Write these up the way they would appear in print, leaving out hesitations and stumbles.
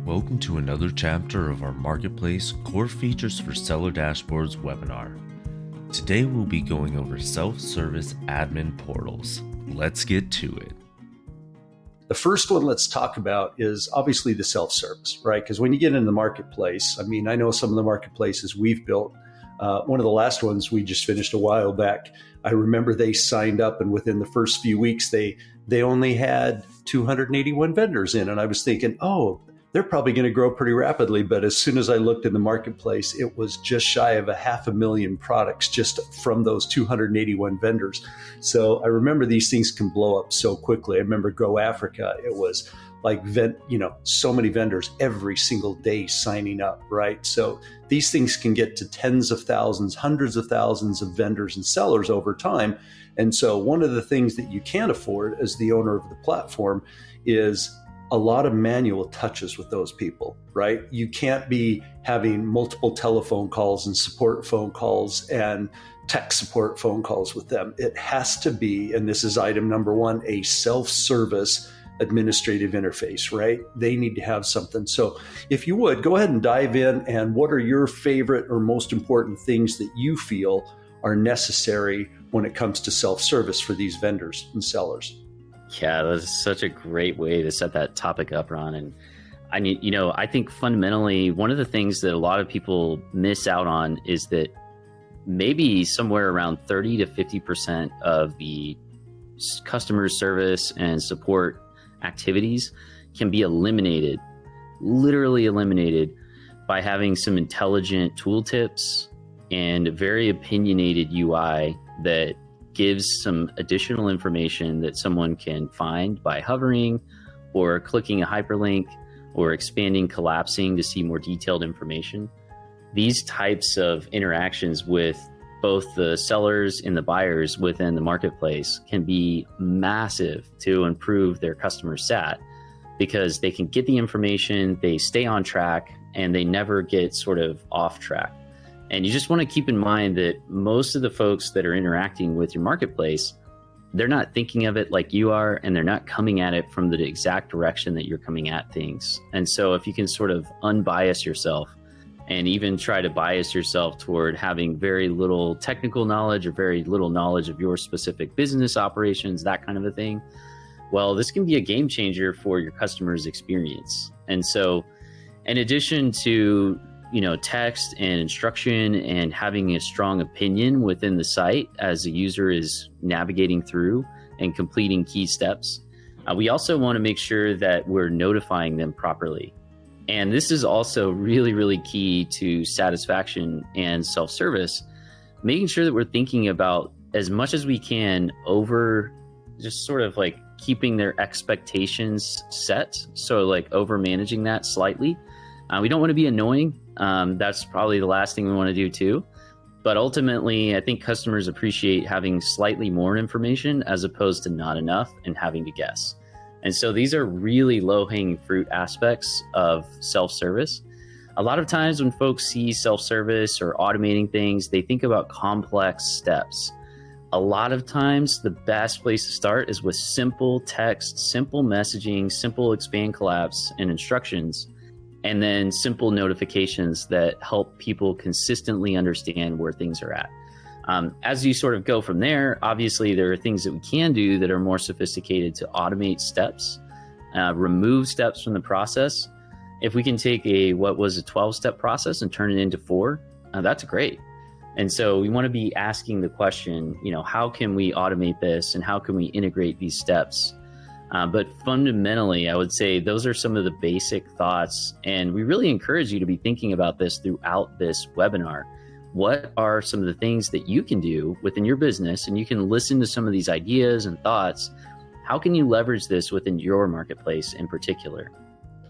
Welcome to another chapter of our Marketplace Core Features for Seller Dashboards webinar. Today we'll be going over self-service admin portals. Let's get to it. The first one let's talk about is obviously the self-service, right? Because when you get in the marketplace, I know some of the marketplaces we've built. One of the last ones we just finished a while back, I remember they signed up and within the first few weeks, they only had 281 vendors in. And I was thinking, they're probably going to grow pretty rapidly. But as soon as I looked in the marketplace, it was just shy of 500,000 products just from those 281 vendors. So I remember these things can blow up so quickly. I remember Go Africa. It was like, so many vendors every single day signing up, right? So these things can get to tens of thousands, hundreds of thousands of vendors and sellers over time. And so one of the things that you can't afford as the owner of the platform is a lot of manual touches with those people, right? You can't be having multiple telephone calls and support phone calls and tech support phone calls with them. It has to be, and this is item number one, a self-service administrative interface, right? They need to have something. So if you would, go ahead and dive in, and what are your favorite or most important things that you feel are necessary when it comes to self-service for these vendors and sellers? Yeah, that's such a great way to set that topic up, Ron. And I think fundamentally, one of the things that a lot of people miss out on is that maybe somewhere around 30 to 50% of the customer service and support activities can be eliminated, literally eliminated, by having some intelligent tooltips and very opinionated UI that gives some additional information that someone can find by hovering or clicking a hyperlink or expanding, collapsing to see more detailed information. These types of interactions with both the sellers and the buyers within the marketplace can be massive to improve their customer sat, because they can get the information, they stay on track, and they never get sort of off track. And you just want to keep in mind that most of the folks that are interacting with your marketplace, they're not thinking of it like you are, and they're not coming at it from the exact direction that you're coming at things. And so if you can sort of unbias yourself and even try to bias yourself toward having very little technical knowledge or very little knowledge of your specific business operations, that kind of a thing, well, this can be a game changer for your customer's experience. And so in addition to text and instruction and having a strong opinion within the site as the user is navigating through and completing key steps, we also want to make sure that we're notifying them properly. And this is also really, really key to satisfaction and self-service, making sure that we're thinking about as much as we can over just sort of like keeping their expectations set. So like over managing that slightly. We don't want to be annoying. That's probably the last thing we want to do too. But ultimately, I think customers appreciate having slightly more information as opposed to not enough and having to guess. And so these are really low-hanging fruit aspects of self-service. A lot of times when folks see self-service or automating things, they think about complex steps. A lot of times, the best place to start is with simple text, simple messaging, simple expand, collapse, and instructions, and then simple notifications that help people consistently understand where things are at. As you sort of go from there, obviously there are things that we can do that are more sophisticated to automate steps, remove steps from the process. If we can take what was a 12-step process and turn it into 4, that's great. And so we want to be asking the question, how can we automate this and how can we integrate these steps? But fundamentally, I would say those are some of the basic thoughts. And we really encourage you to be thinking about this throughout this webinar. What are some of the things that you can do within your business? And you can listen to some of these ideas and thoughts. How can you leverage this within your marketplace in particular?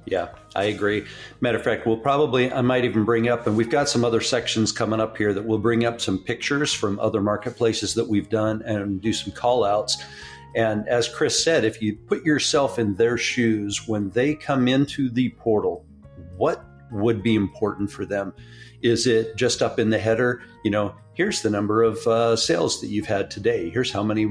Yeah, I agree. Matter of fact, I might even bring up, and we've got some other sections coming up here that we'll bring up some pictures from other marketplaces that we've done and do some call outs. And as Chris said, if you put yourself in their shoes when they come into the portal, what would be important for them? Is it just up in the header? Here's the number of sales that you've had today. Here's how many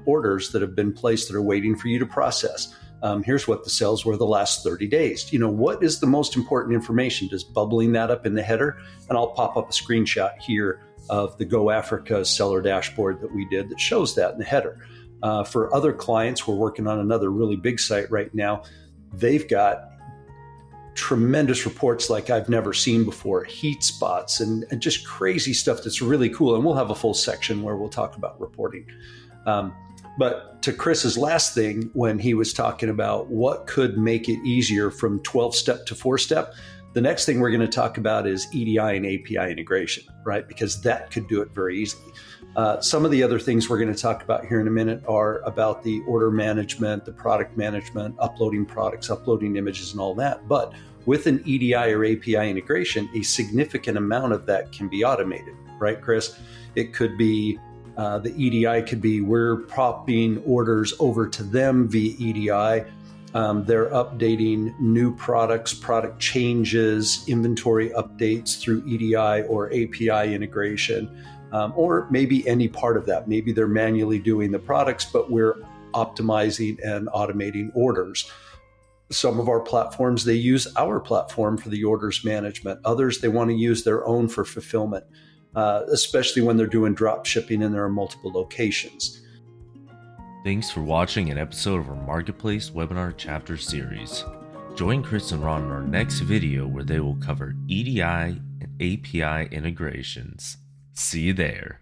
orders that have been placed that are waiting for you to process. Here's what the sales were the last 30 days. What is the most important information? Just bubbling that up in the header. And I'll pop up a screenshot here of the Go Africa seller dashboard that we did that shows that in the header. For other clients, we're working on another really big site right now. They've got tremendous reports like I've never seen before, heat spots and just crazy stuff that's really cool. And we'll have a full section where we'll talk about reporting. But to Chris's last thing, when he was talking about what could make it easier from 12-step to 4-step, the next thing we're going to talk about is EDI and API integration, right? Because that could do it very easily. Some of the other things we're going to talk about here in a minute are about the order management, the product management, uploading products, uploading images, and all that. But with an EDI or API integration, a significant amount of that can be automated, right, Chris? It could be the EDI could be we're popping orders over to them via EDI. They're updating new products, product changes, inventory updates through EDI or API integration. Or maybe any part of that. Maybe they're manually doing the products, but we're optimizing and automating orders. Some of our platforms, they use our platform for the orders management. Others, they want to use their own for fulfillment, especially when they're doing drop shipping and there are multiple locations. Thanks for watching an episode of our Marketplace Webinar Chapter Series. Join Chris and Ron in our next video where they will cover EDI and API integrations. See you there.